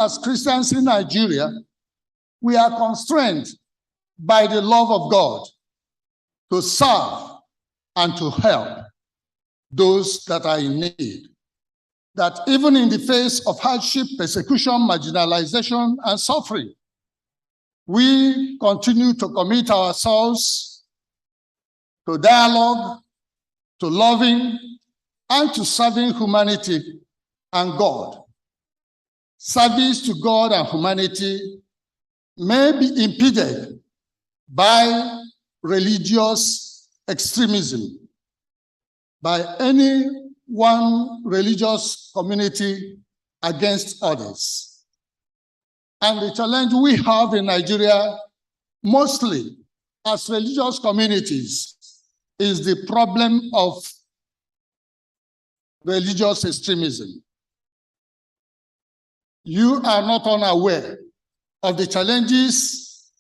as Christians in Nigeria, we are constrained by the love of God to serve and to help those that are in need. That even in the face of hardship, persecution, marginalization, and suffering, we continue to commit ourselves to dialogue, to loving, and to serving humanity and God. Service to God and humanity may be impeded by religious extremism, by any one religious community against others. And the challenge we have in Nigeria, mostly as religious communities, is the problem of religious extremism. You are not unaware of the challenges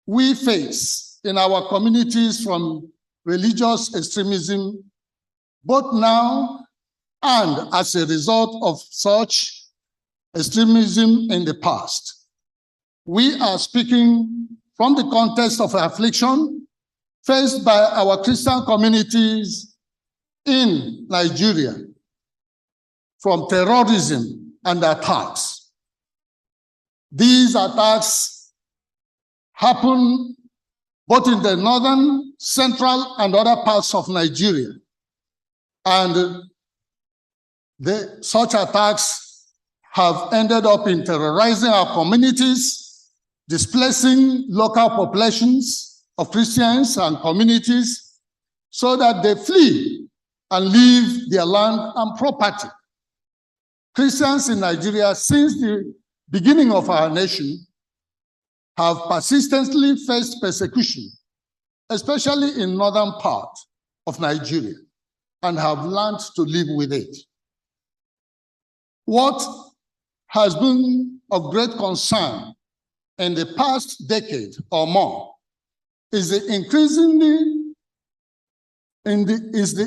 we face in our communities from religious extremism, both now and as a result of such extremism in the past. We are speaking from the context of affliction faced by our Christian communities in Nigeria from terrorism and attacks. These attacks happen both in the northern, central, and other parts of Nigeria. And such attacks have ended up in terrorizing our communities, displacing local populations of Christians and communities so that they flee and leave their land and property. Christians in Nigeria, since the beginning of our nation, have persistently faced persecution, especially in northern part of Nigeria, and have learned to live with it. What has been of great concern in the past decade or more is the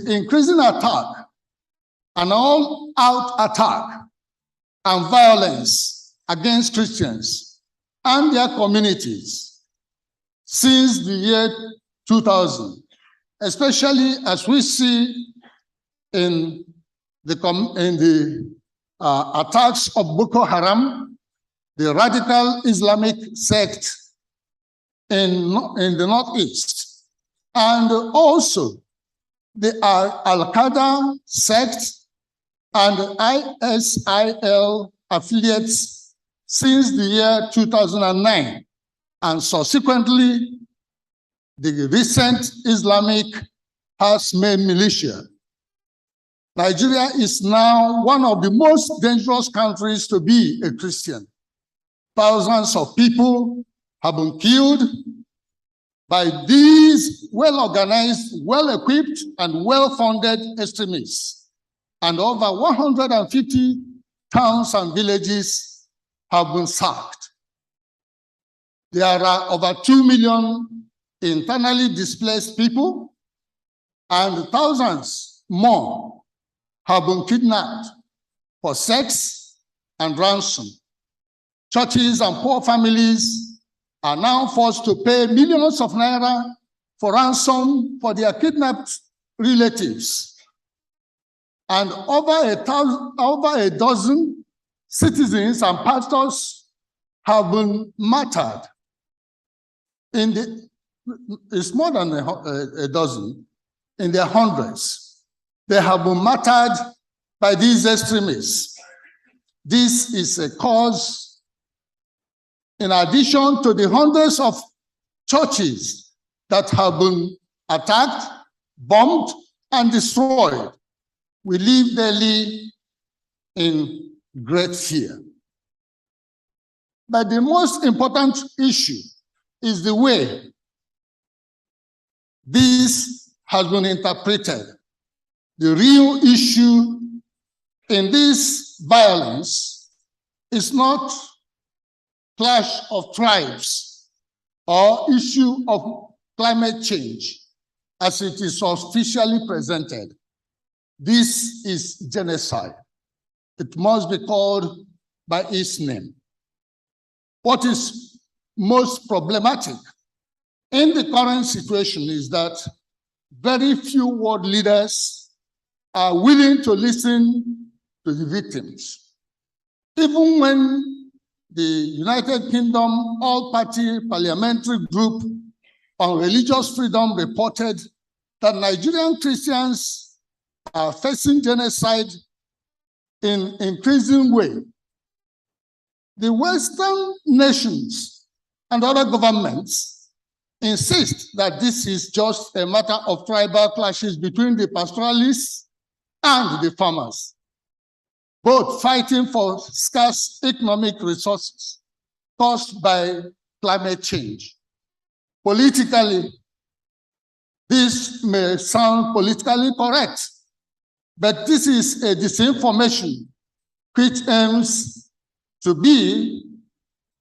increasing attack, an all-out attack and violence against Christians and their communities since the year 2000, especially as we see in the attacks of Boko Haram, the radical Islamic sect in the Northeast, and also the Al-Qaeda sect and ISIL affiliates since the year 2009, and subsequently the recent Islamic Hasm militia. Nigeria is now one of the most dangerous countries to be a Christian. Thousands of people have been killed by these well-organized, well-equipped, and well-funded extremists. And over 150 towns and villages have been sacked. There are over 2 million internally displaced people, and thousands more have been kidnapped for sex and ransom. Churches and poor families are now forced to pay millions of naira for ransom for their kidnapped relatives. And over a dozen citizens and pastors have been martyred. It's more than a dozen, in their hundreds. They have been martyred by these extremists. This is a cause, in addition to the hundreds of churches that have been attacked, bombed, and destroyed. We live daily in great fear. But the most important issue is the way this has been interpreted. The real issue in this violence is not clash of tribes or issue of climate change as it is officially presented. This is genocide. It must be called by its name. What is most problematic in the current situation is that very few world leaders are willing to listen to the victims. Even when the United Kingdom all-party parliamentary group on religious freedom reported that Nigerian Christians are facing genocide in increasing way, the Western nations and other governments insist that this is just a matter of tribal clashes between the pastoralists and the farmers, both fighting for scarce economic resources caused by climate change. Politically, this may sound politically correct, but this is a disinformation which aims to be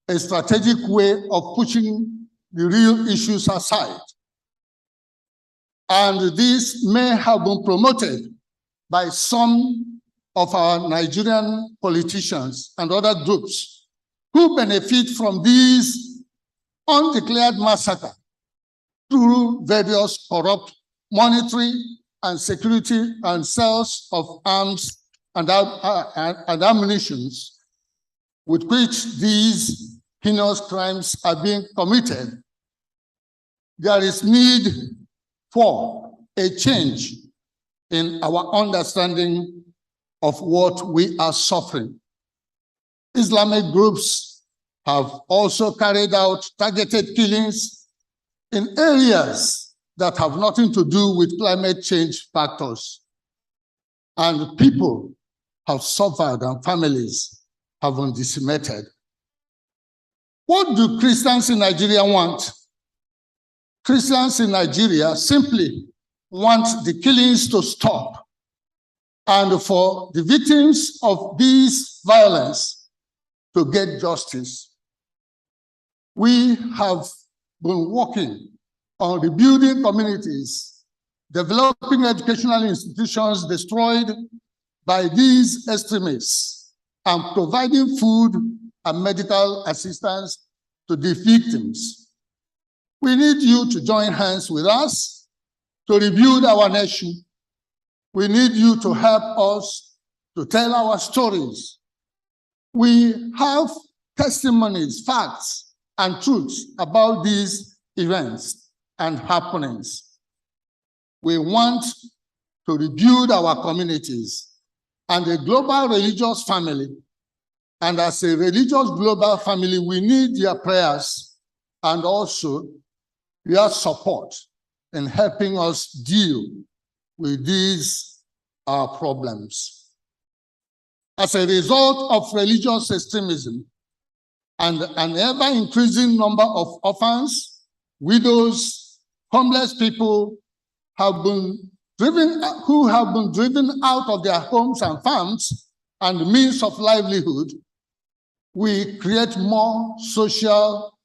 a strategic way of pushing the real issues aside. And this may have been promoted by some of our Nigerian politicians and other groups who benefit from these undeclared massacres through various corrupt monetary and security and sales of arms and ammunition with which these heinous crimes are being committed. There is need for a change in our understanding of what we are suffering. Islamic groups have also carried out targeted killings in areas that have nothing to do with climate change factors. And people have suffered and families have been decimated. What do Christians in Nigeria want? Christians in Nigeria simply want the killings to stop and for the victims of this violence to get justice. We have been working on rebuilding communities, developing educational institutions destroyed by these extremists, and providing food and medical assistance to the victims. We need you to join hands with us to rebuild our nation. We need you to help us to tell our stories. We have testimonies, facts, and truths about these events and happenings. We want to rebuild our communities and a global religious family. And as a religious global family, we need your prayers and also your support in helping us deal with these problems. As a result of religious extremism and an ever-increasing number of orphans, widows, homeless people who have been driven out of their homes and farms and means of livelihood, we create more social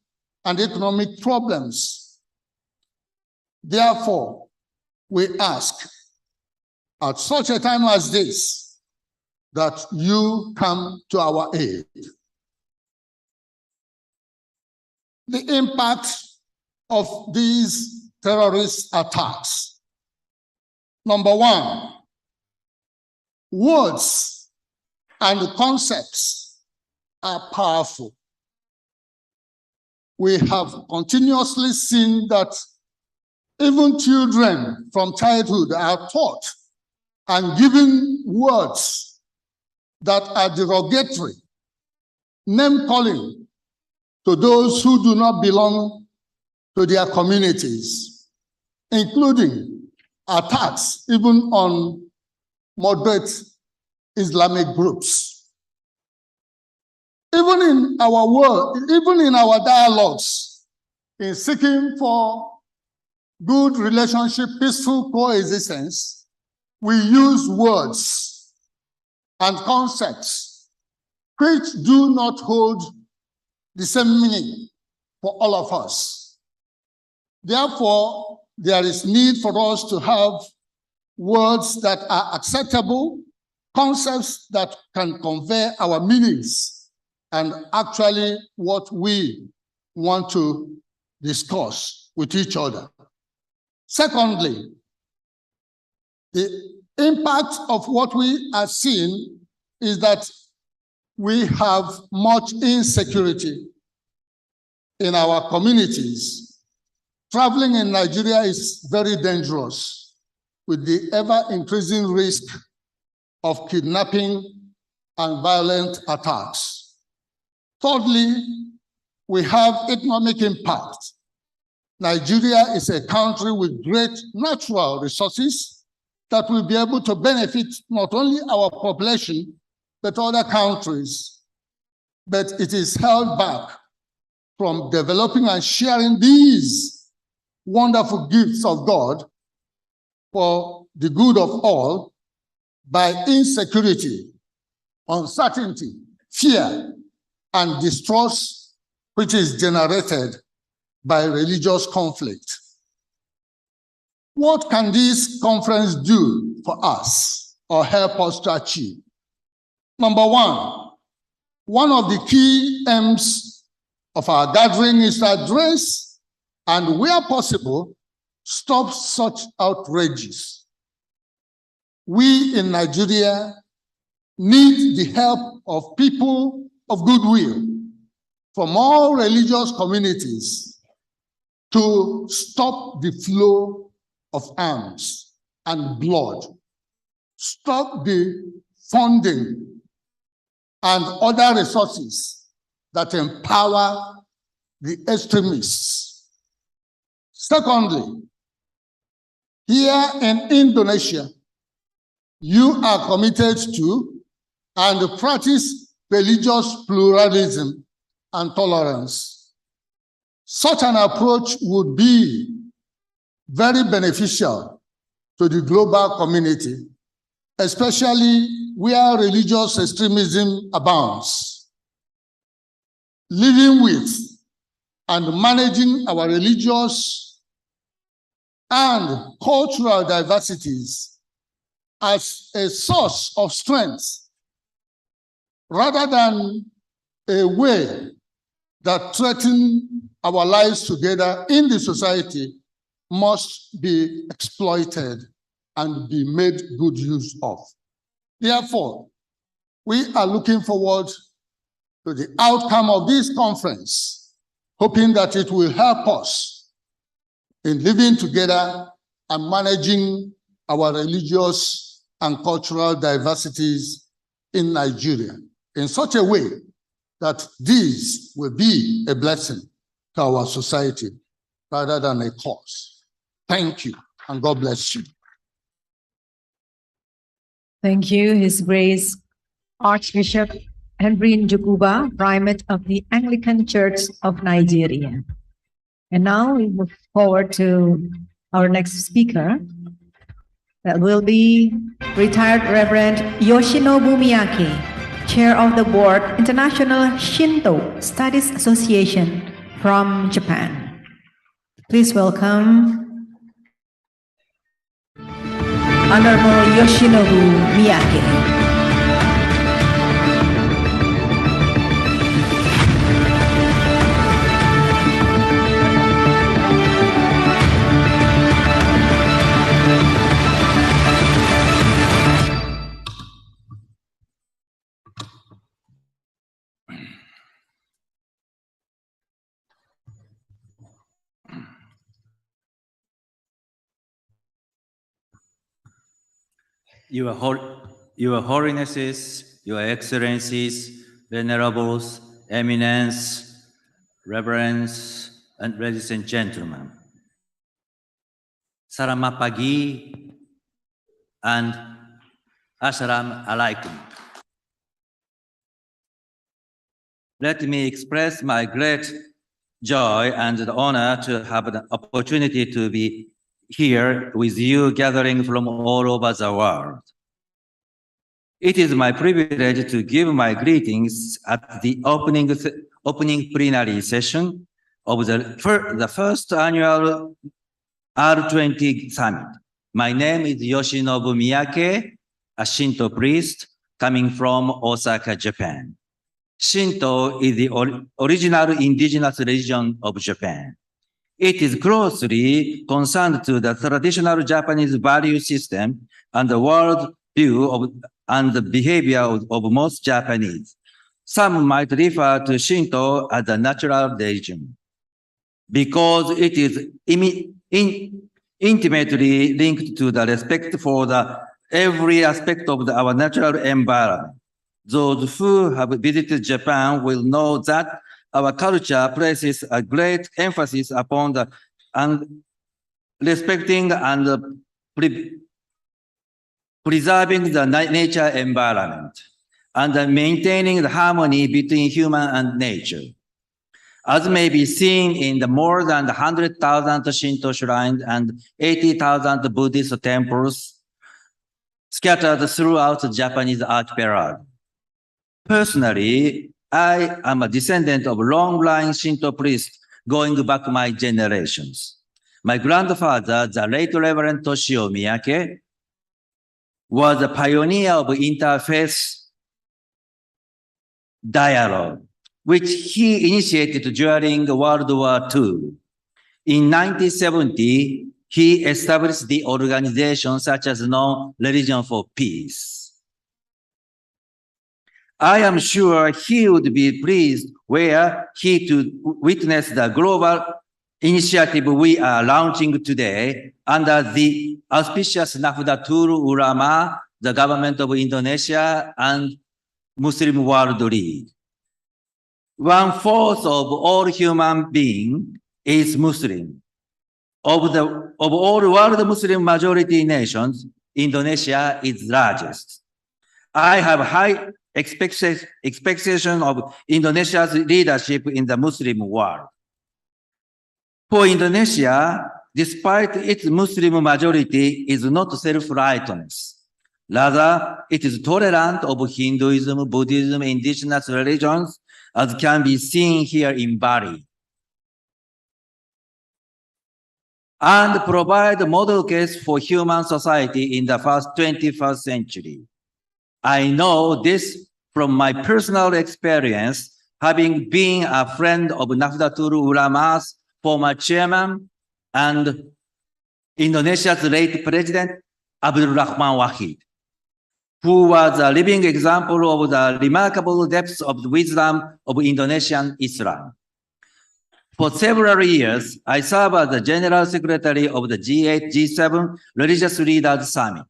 and economic problems. Therefore, we ask, at such a time as this, that you come to our aid. The impact of these terrorist attacks. Number one, words and concepts are powerful. We have continuously seen that even children from childhood are taught and given words that are derogatory, name-calling to those who do not belong to their communities, including attacks even on moderate Islamic groups. Even in our dialogues, in seeking for good relationship, peaceful coexistence, we use words and concepts which do not hold the same meaning for all of us. Therefore, there is need for us to have words that are acceptable, concepts that can convey our meanings and actually what we want to discuss with each other. Secondly, the impact of what we are seeing is that we have much insecurity in our communities. Traveling in Nigeria is very dangerous with the ever-increasing risk of kidnapping and violent attacks. Thirdly, we have economic impact. Nigeria is a country with great natural resources that will be able to benefit not only our population, but other countries. But it is held back from developing and sharing these wonderful gifts of God for the good of all by insecurity, uncertainty, fear, and distrust, which is generated by religious conflict. What can this conference do for us or help us to achieve? Number one of the key aims of our gathering is to address and, where possible, stop such outrages. We in Nigeria need the help of people of goodwill from all religious communities to stop the flow of arms and blood, stop the funding and other resources that empower the extremists. Secondly, here in Indonesia, you are committed to and practice religious pluralism and tolerance. Such an approach would be very beneficial to the global community, especially where religious extremism abounds. Living with and managing our religious and cultural diversities as a source of strength rather than a way that threatens our lives together in the society must be exploited and be made good use of. Therefore, we are looking forward to the outcome of this conference, hoping that it will help us in living together and managing our religious and cultural diversities in Nigeria in such a way that these will be a blessing to our society rather than a curse. Thank you, and God bless you. Thank you, His Grace Archbishop Henry Njukuba, Primate of the Anglican Church of Nigeria. And now we move forward to our next speaker. That will be retired Reverend Yoshinobu Miyake, Chair of the Board, International Shinto Studies Association from Japan. Please welcome Honorable Yoshinobu Miyake. Your Holinesses, Your Excellencies, Venerables, Eminence, Reverends, and ladies and gentlemen. Selamat pagi and Assalamu alaikum. Let me express my great joy and the honor to have the opportunity to be here with you, gathering from all over the world. It is my privilege to give my greetings at the opening plenary session of the first annual R20 summit. My name is Yoshinobu Miyake, a Shinto priest coming from Osaka, Japan. Shinto is the original indigenous religion of Japan. It is closely concerned to the traditional Japanese value system and the world view of and the behavior of most Japanese. Some might refer to Shinto as a natural religion because it is intimately linked to the respect for every aspect of our natural environment. Those who have visited Japan will know that our culture places a great emphasis upon respecting and preserving the nature environment and maintaining the harmony between human and nature. As may be seen in the more than 100,000 Shinto shrines and 80,000 Buddhist temples scattered throughout the Japanese archipelago. Personally, I am a descendant of long-line Shinto priests going back my generations. My grandfather, the late Reverend Toshio Miyake, was a pioneer of interfaith dialogue, which he initiated during World War II. In 1970, he established the organization such as Non-Religion for Peace. I am sure he would be pleased were he to witness the global initiative we are launching today under the auspicious Nahdlatul Ulama, the government of Indonesia, and Muslim World League. 1/4 of all human beings is Muslim. Of all world Muslim majority nations, Indonesia is largest. I have high expectation of Indonesia's leadership in the Muslim world. For Indonesia, despite its Muslim majority, is not self-righteousness. Rather, it is tolerant of Hinduism, Buddhism, indigenous religions, as can be seen here in Bali, and provide a model case for human society in the 21st century. I know this from my personal experience, having been a friend of Nahdlatul Ulama's former chairman and Indonesia's late president, Abdul Rahman Wahid, who was a living example of the remarkable depths of the wisdom of Indonesian Islam. For several years, I served as the General Secretary of the G8, G7 Religious Leaders Summit.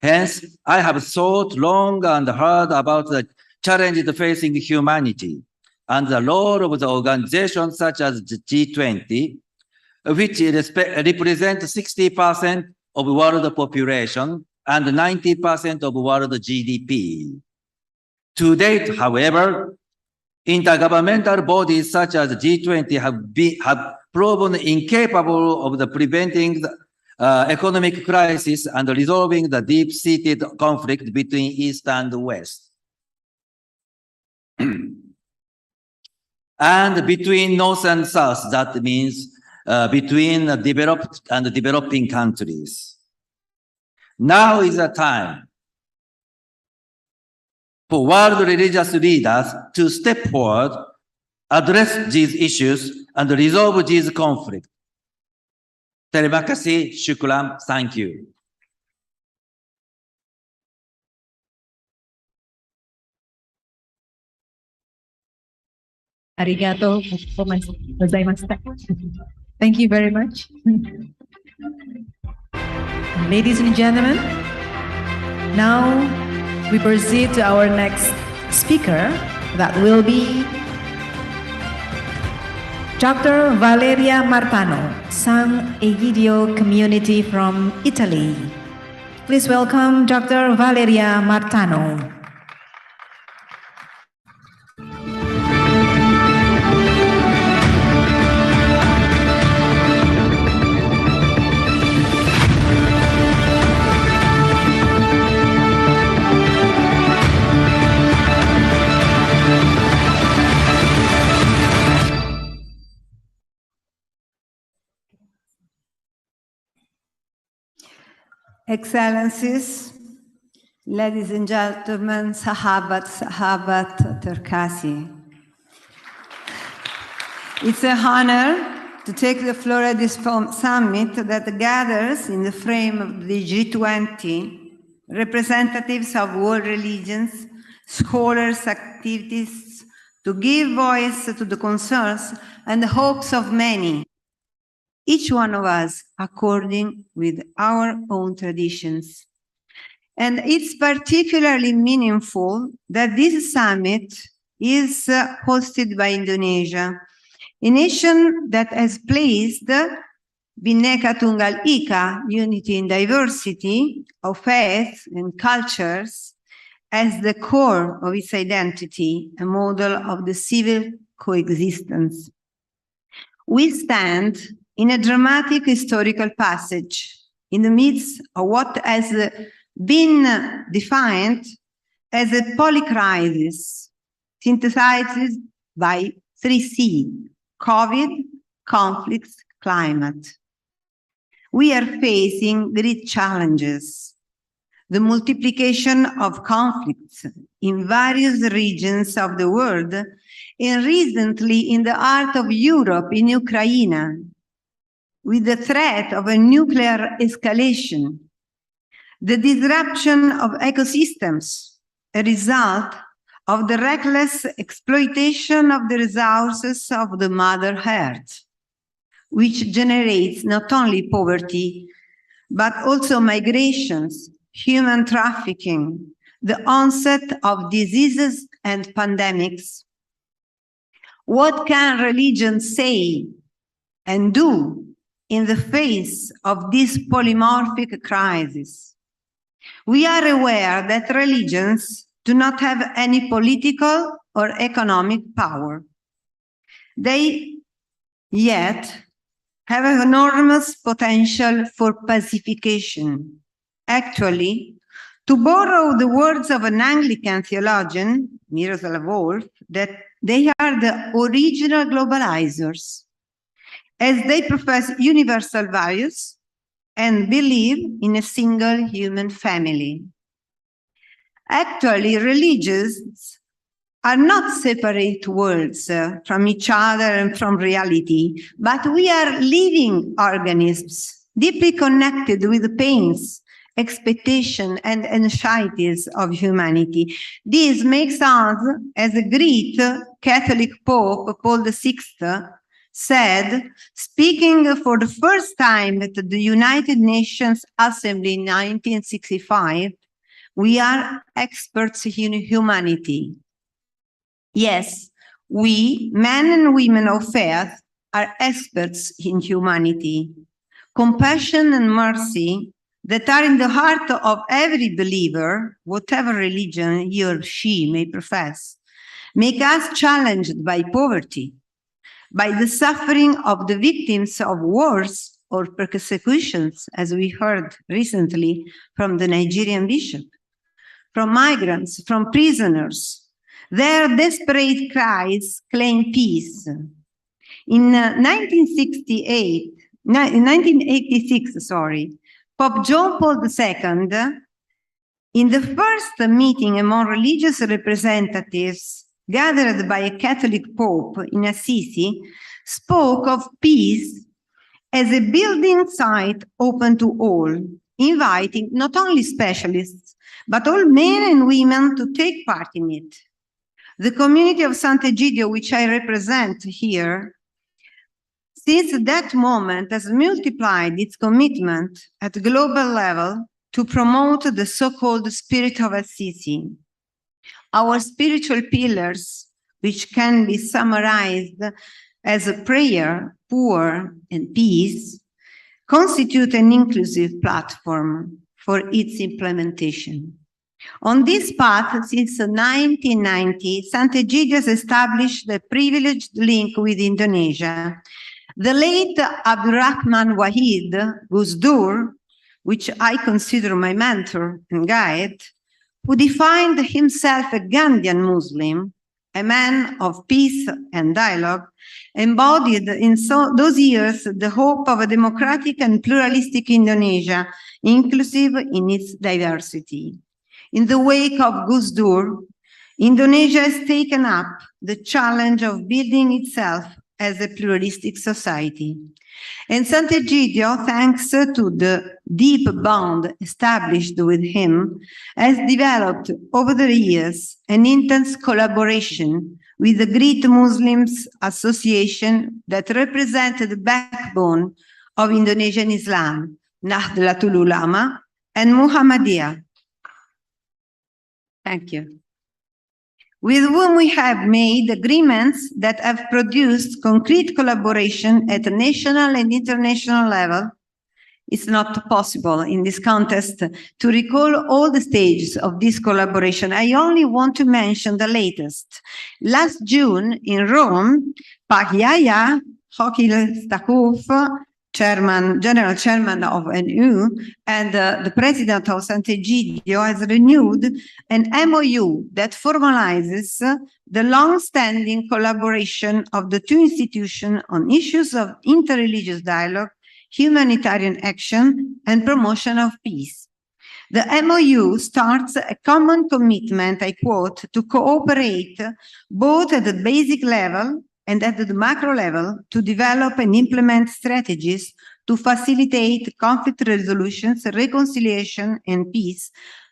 Hence, I have thought long and hard about the challenges facing humanity and the role of the organizations such as the G20, which represent 60% of world population and 90% of world GDP. To date, however, intergovernmental bodies such as G20 have proven incapable of preventing the economic crisis and resolving the deep-seated conflict between East and West, and between North and South. That means between developed and developing countries. Now is the time for world religious leaders to step forward, address these issues, and resolve these conflicts. Terima kasih, syukran, thank you. Arigato gozaimasu. Thank you very much. Ladies and gentlemen, now we proceed to our next speaker. That will be Dr. Valeria Martano, San Egidio community from Italy. Please welcome Dr. Valeria Martano. Excellencies, Ladies and gentlemen, Sahabat Terkasi. It's an honor to take the floor at this summit that gathers in the frame of the G20 representatives of world religions, scholars, activists, to give voice to the concerns and the hopes of many, each one of us according with our own traditions. And it's particularly meaningful that this summit is hosted by Indonesia, a nation that has placed Bhinneka Tunggal Ika, unity in diversity of faiths and cultures, as the core of its identity, a model of the civil coexistence. We stand in a dramatic historical passage in the midst of what has been defined as a polycrisis, synthesized by 3C: COVID, conflicts, climate. We are facing great challenges. The multiplication of conflicts in various regions of the world, and recently in the heart of Europe, in Ukraine, with the threat of a nuclear escalation, the disruption of ecosystems, a result of the reckless exploitation of the resources of the Mother Earth, which generates not only poverty, but also migrations, human trafficking, the onset of diseases and pandemics. What can religion say and do in the face of this polymorphic crisis? We are aware that religions do not have any political or economic power. They yet have an enormous potential for pacification. Actually, to borrow the words of an Anglican theologian, Miroslav Volf, that they are the original globalizers, as they profess universal values and believe in a single human family. Actually, religions are not separate worlds from each other and from reality, but we are living organisms, deeply connected with the pains, expectation, and anxieties of humanity. This makes us, as a great Catholic Pope Paul VI said, speaking for the first time at the United Nations Assembly in 1965, we are experts in humanity. Yes, we, men and women of faith, are experts in humanity. Compassion and mercy that are in the heart of every believer, whatever religion he or she may profess, make us challenged by poverty, by the suffering of the victims of wars or persecutions, as we heard recently from the Nigerian bishop, from migrants, from prisoners. Their desperate cries claim peace. In 1986, Pope John Paul II, in the first meeting among religious representatives gathered by a Catholic Pope in Assisi, spoke of peace as a building site open to all, inviting not only specialists, but all men and women to take part in it. The community of Sant'Egidio, which I represent here, since that moment has multiplied its commitment at global level to promote the so-called spirit of Assisi. Our spiritual pillars, which can be summarized as a prayer, poor, and peace, constitute an inclusive platform for its implementation. On this path, since 1990, Sant'Egidio has established a privileged link with Indonesia. The late Abdurrahman Wahid Gusdur, which I consider my mentor and guide, who defined himself a Gandhian Muslim, a man of peace and dialogue, embodied in those years the hope of a democratic and pluralistic Indonesia, inclusive in its diversity. In the wake of Gus Dur, Indonesia has taken up the challenge of building itself as a pluralistic society. And Sant'Egidio, thanks to the deep bond established with him, has developed over the years an intense collaboration with the Great Muslims Association that represented the backbone of Indonesian Islam, Nahdlatul Ulama and Muhammadiyah. Thank you. With whom we have made agreements that have produced concrete collaboration at a national and international level. It's not possible in this context to recall all the stages of this collaboration. I only want to mention the latest. Last June in Rome, Pak Yahya Stakuf, General Chairman of NU, and the President of Sant'Egidio has renewed an MOU that formalizes the long-standing collaboration of the two institutions on issues of interreligious dialogue, humanitarian action, and promotion of peace. The MOU starts a common commitment, I quote, to cooperate both at the basic level and at the macro level to develop and implement strategies to facilitate conflict resolutions, reconciliation, and peace,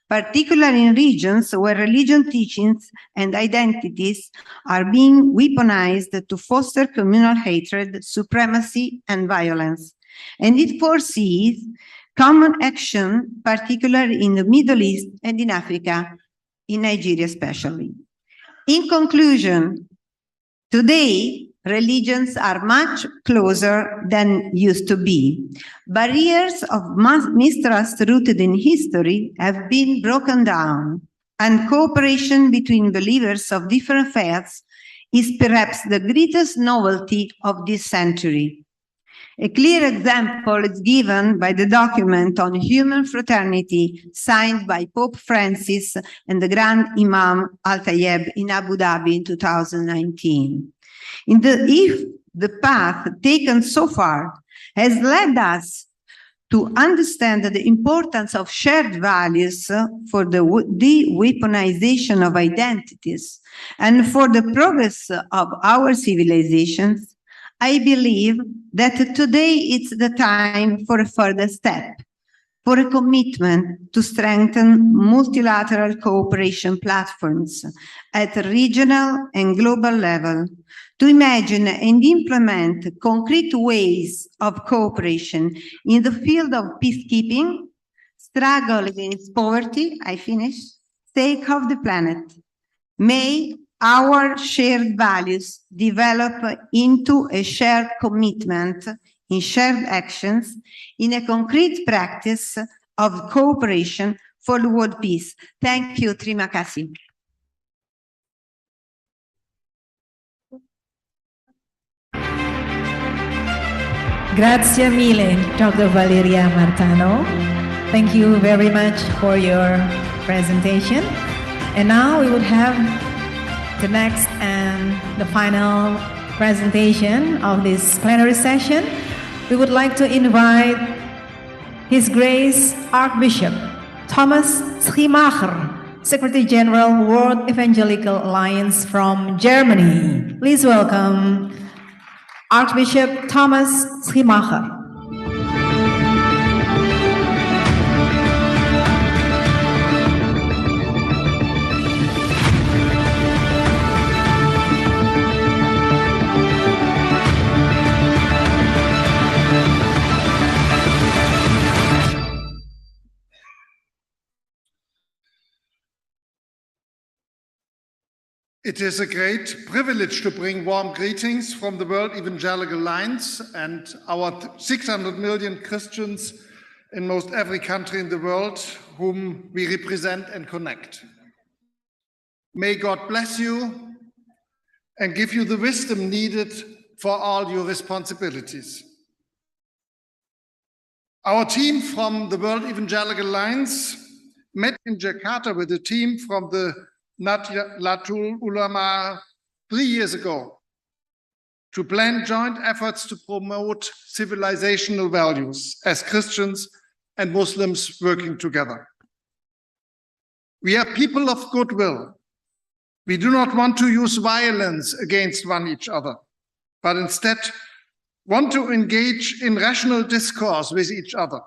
particularly in regions where religion teachings and identities are being weaponized to foster communal hatred, supremacy, and violence. And it foresees common action, particularly in the Middle East and in Africa, in Nigeria especially. In conclusion, today, religions are much closer than used to be. Barriers of mistrust rooted in history have been broken down, and cooperation between believers of different faiths is perhaps the greatest novelty of this century. A clear example is given by the document on human fraternity signed by Pope Francis and the Grand Imam Al-Tayeb in Abu Dhabi in 2019. If the path taken so far has led us to understand the importance of shared values for the de-weaponization of identities and for the progress of our civilizations, I believe that today it's the time for a further step, for a commitment to strengthen multilateral cooperation platforms at regional and global level, to imagine and implement concrete ways of cooperation in the field of peacekeeping, struggle against poverty, sake of the planet. May our shared values develop into a shared commitment in shared actions in a concrete practice of cooperation for the world peace. Thank you. Terima kasih. Grazie mille, Dr. Valeria Martano. Thank you very much for your presentation. And now we would have the next and the final presentation of this plenary session. We would like to invite His Grace Archbishop Thomas Schimacher, Secretary General, World Evangelical Alliance from Germany. Please welcome Archbishop Thomas Schimacher. It is a great privilege to bring warm greetings from the World Evangelical Alliance and our 600 million Christians in most every country in the world whom we represent and connect. May God bless you and give you the wisdom needed for all your responsibilities. Our team from the World Evangelical Alliance met in Jakarta with a team from the Nahdlatul Ulama 3 years ago to plan joint efforts to promote civilizational values as Christians and Muslims working together. We are people of goodwill. We do not want to use violence against each other, but instead want to engage in rational discourse with each other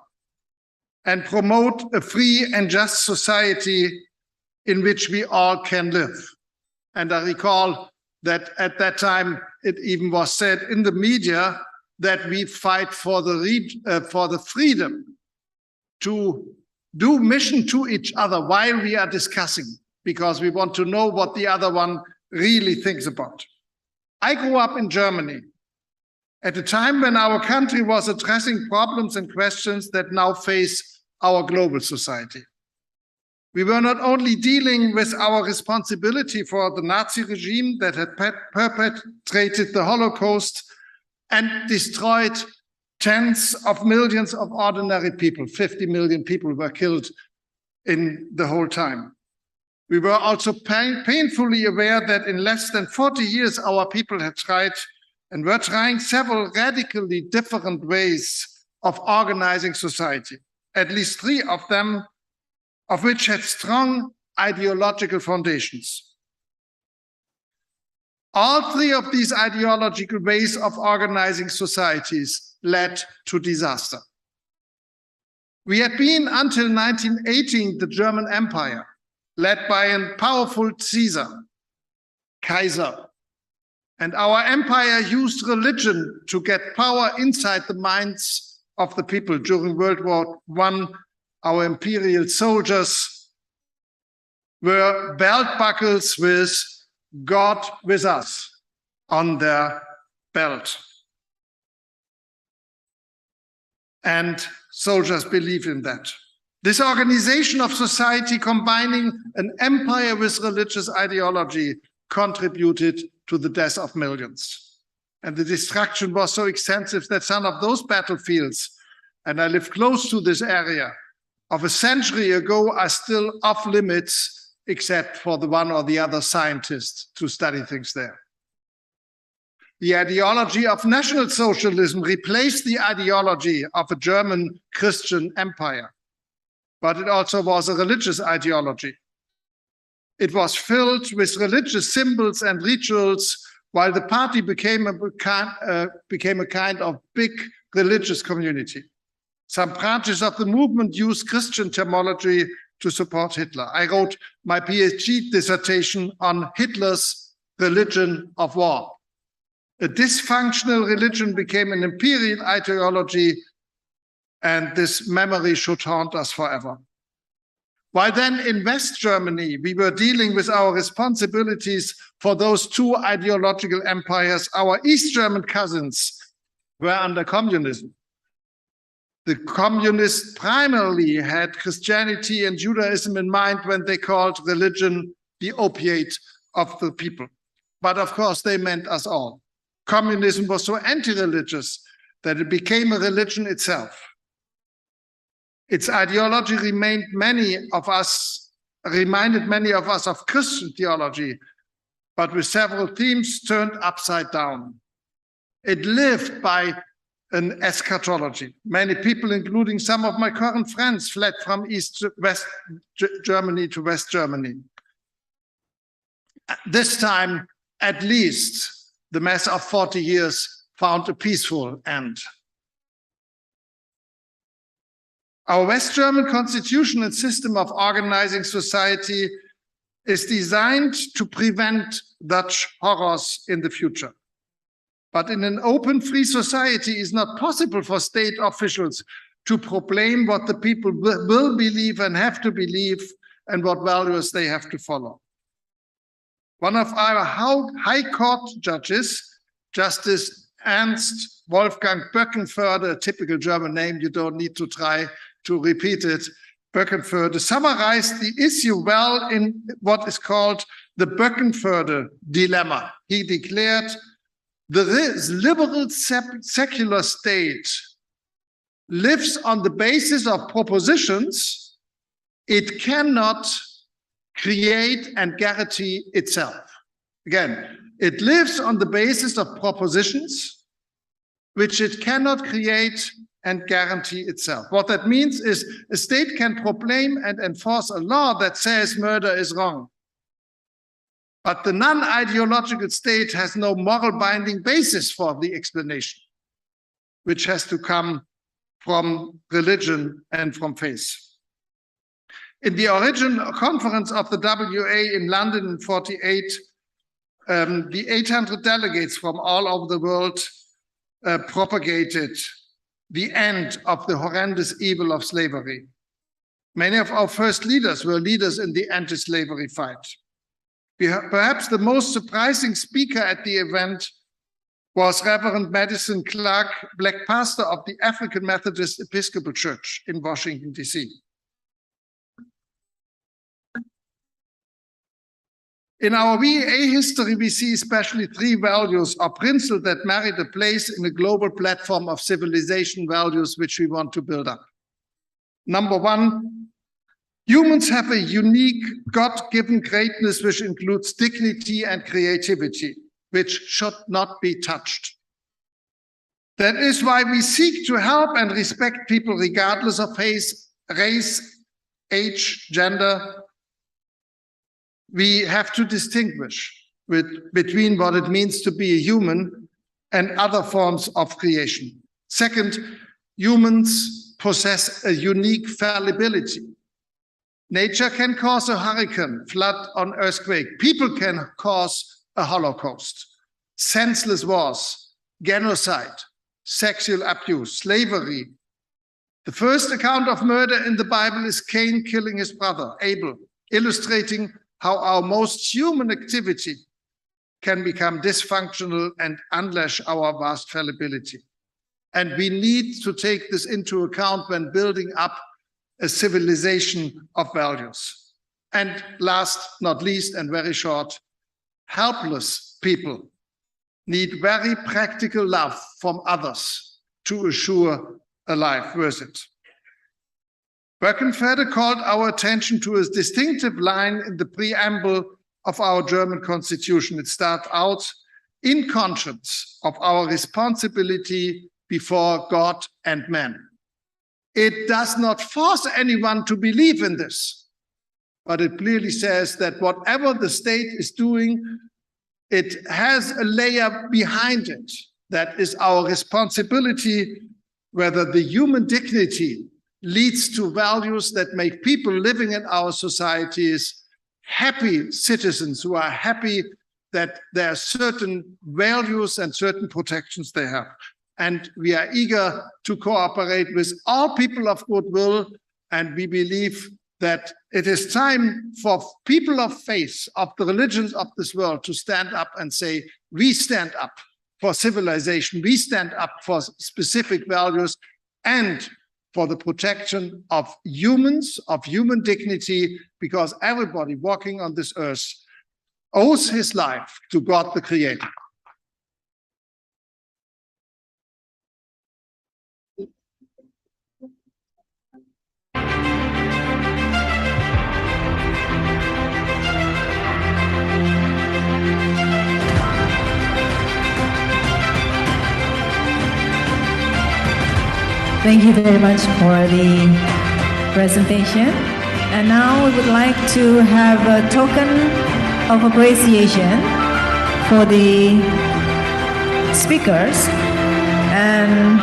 and promote a free and just society in which we all can live. And I recall that at that time, it even was said in the media that we fight for the freedom to do mission to each other while we are discussing, because we want to know what the other one really thinks about. I grew up in Germany at a time when our country was addressing problems and questions that now face our global society. We were not only dealing with our responsibility for the Nazi regime that had perpetrated the Holocaust and destroyed tens of millions of ordinary people. 50 million people were killed in the whole time. We were also painfully aware that in less than 40 years, our people had tried and were trying several radically different ways of organizing society, at least 3 of them, of which had strong ideological foundations. All 3 of these ideological ways of organizing societies led to disaster. We had been until 1918 the German Empire, led by a powerful Caesar, Kaiser. And our empire used religion to get power inside the minds of the people. During World War I, our imperial soldiers were belt buckles with God with us on their belt. And soldiers believe in that. This organization of society, combining an empire with religious ideology, contributed to the death of millions. And the destruction was so extensive that some of those battlefields, and I live close to this area, of a century ago are still off limits, except for the one or the other scientist to study things there. The ideology of National Socialism replaced the ideology of a German Christian empire, but it also was a religious ideology. It was filled with religious symbols and rituals, while the party became a kind of big religious community. Some branches of the movement used Christian terminology to support Hitler. I wrote my PhD dissertation on Hitler's religion of war. A dysfunctional religion became an imperial ideology, and this memory should haunt us forever. While then in West Germany, we were dealing with our responsibilities for those 2 ideological empires, our East German cousins were under communism. The communists primarily had Christianity and Judaism in mind when they called religion the opiate of the people. But of course, they meant us all. Communism was so anti-religious that it became a religion itself. Its ideology reminded many of us of Christian theology, but with several themes turned upside down. It lived by an eschatology. Many people, including some of my current friends, fled from West Germany to West Germany. This time, at least, the mess of 40 years found a peaceful end. Our West German constitution and system of organizing society is designed to prevent such horrors in the future. But in an open, free society, it is not possible for state officials to proclaim what the people will believe and have to believe and what values they have to follow. One of our High Court judges, Justice Ernst Wolfgang Böckenförde, a typical German name, you don't need to try to repeat it, Böckenförde, summarized the issue well in what is called the Böckenförde dilemma. He declared, the liberal secular state lives on the basis of propositions. It cannot create and guarantee itself. Again, it lives on the basis of propositions, which it cannot create and guarantee itself. What that means is a state can proclaim and enforce a law that says murder is wrong. But the non-ideological state has no moral binding basis for the explanation, which has to come from religion and from faith. In the original conference of the WA in London in 1948, the 800 delegates from all over the world propagated the end of the horrendous evil of slavery. Many of our first leaders were leaders in the anti-slavery fight. Perhaps the most surprising speaker at the event was Reverend Madison Clark, black pastor of the African Methodist Episcopal Church in Washington, D.C. In our VA history, we see especially three values or principles that merit a place in a global platform of civilization values which we want to build up. Number one, humans have a unique God-given greatness which includes dignity and creativity, which should not be touched. That is why we seek to help and respect people regardless of race, age, gender. We have to distinguish between what it means to be a human and other forms of creation. Second, humans possess a unique fallibility. Nature can cause a hurricane, flood, or earthquake. People can cause a Holocaust, senseless wars, genocide, sexual abuse, slavery. The first account of murder in the Bible is Cain killing his brother, Abel, illustrating how our most human activity can become dysfunctional and unleash our vast fallibility. And we need to take this into account when building up a civilization of values. And last, not least, and very short, helpless people need very practical love from others to assure a life worth it. Birkenfelde called our attention to a distinctive line in the preamble of our German constitution. It starts out, in conscience of our responsibility before God and man. It does not force anyone to believe in this, but it clearly says that whatever the state is doing, it has a layer behind it that is our responsibility, whether the human dignity leads to values that make people living in our societies happy citizens who are happy that there are certain values and certain protections they have. And we are eager to cooperate with all people of goodwill, and we believe that it is time for people of faith, of the religions of this world, to stand up and say, we stand up for civilization, we stand up for specific values, and for the protection of humans, of human dignity, because everybody walking on this earth owes his life to God the Creator. Thank you very much for the presentation. And now we would like to have a token of appreciation for the speakers. And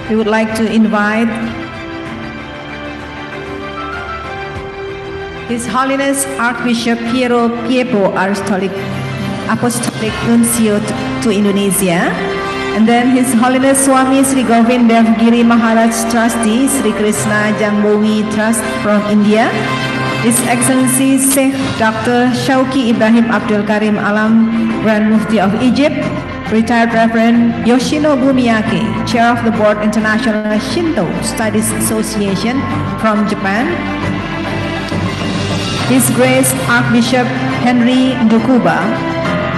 we would like to invite His Holiness Archbishop Piero Piepo, Apostolic Nuncio to Indonesia. And then His Holiness Swami Sri Govind Devgiri Maharaj Trustee Sri Krishna Jambumi Trust from India. His Excellency Sheikh Dr. Shauki Ibrahim Abdul Karim Alam, Grand Mufti of Egypt. Retired Reverend Yoshinobu Miyake, Chair of the Board International Shinto Studies Association from Japan. His Grace Archbishop Henry Ndukuba,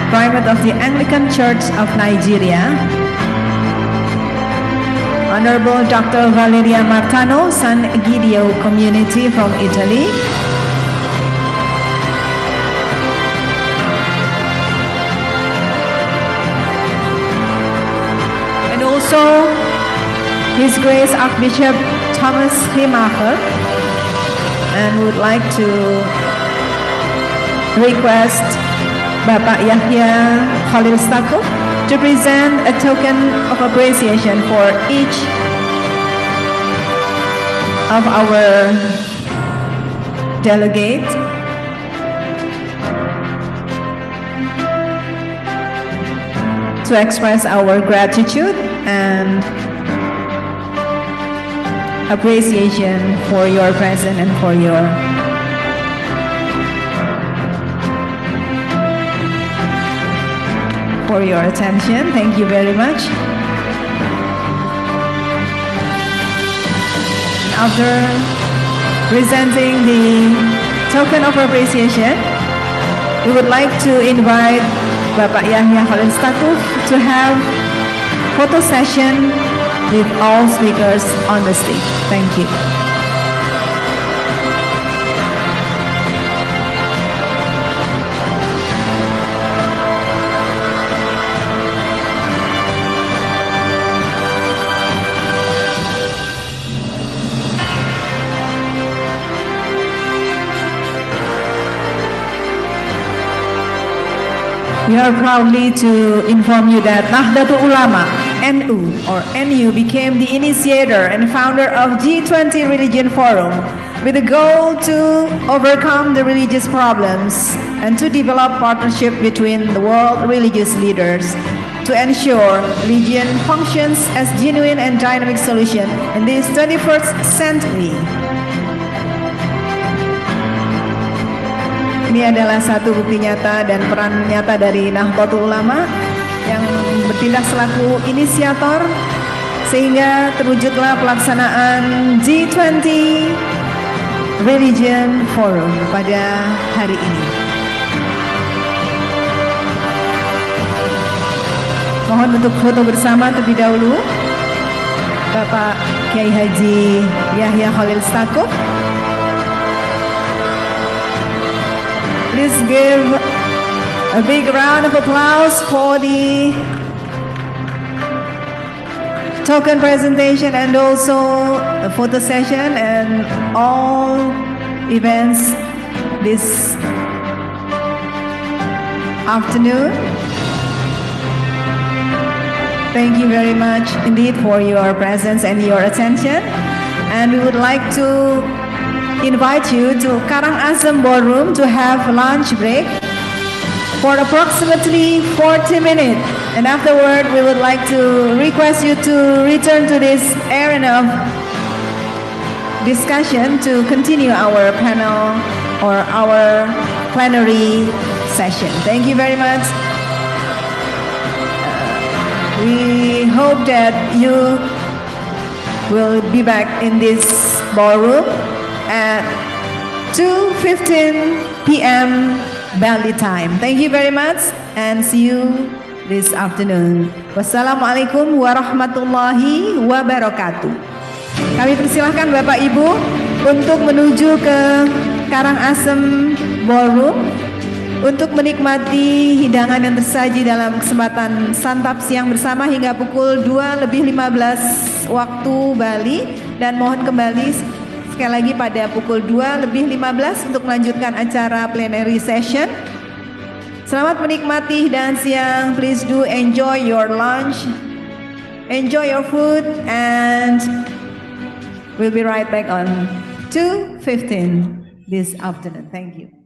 Primate of the Anglican Church of Nigeria. Honorable Dr. Valeria Martano, San Egidio Community from Italy. And also His Grace Archbishop Thomas Schumacher, and would like to request Bapak Yahya Khalil Stakuf to present a token of appreciation for each of our delegates. To express our gratitude and appreciation for your presence and for your attention. Thank you very much. After presenting the token of appreciation, we would like to invite Bapak Yahya Khalil Stakuf to have photo session with all speakers on the stage. Thank you. We are proudly to inform you that Nahdlatul Ulama, NU or NU, became the initiator and founder of G20 Religion Forum with the goal to overcome the religious problems and to develop partnership between the world religious leaders to ensure religion functions as genuine and dynamic solution in this 21st century. Ini adalah satu bukti nyata dan peran nyata dari Nahdlatul Ulama yang bertindak selaku inisiator sehingga terwujudlah pelaksanaan G20 Religion Forum pada hari ini. Mohon untuk foto bersama terlebih dahulu. Bapak Kiai Haji Yahya Khalil Stakuf. Please give a big round of applause for the token presentation and also a photo session and all events this afternoon. Thank you very much indeed for your presence and your attention. And we would like to invite you to Karangasem Ballroom to have lunch break for approximately 40 minutes. And afterward, we would like to request you to return to this arena of discussion to continue our panel or our plenary session. Thank you very much. We hope that you will be back in this ballroom at 2:15 p.m. Bali time. Thank you very much and see you this afternoon. Wassalamualaikum warahmatullahi wabarakatuh. Kami persilahkan Bapak Ibu untuk menuju ke Karangasem Ballroom untuk menikmati hidangan yang tersaji dalam kesempatan santap siang bersama hingga pukul 2:15 waktu Bali, dan mohon kembali sekali lagi pada pukul 2:15 untuk melanjutkan acara plenary session. Selamat menikmati hidangan siang. Please do enjoy your lunch, enjoy your food, and we'll be right back on 2:15 this afternoon. Thank you.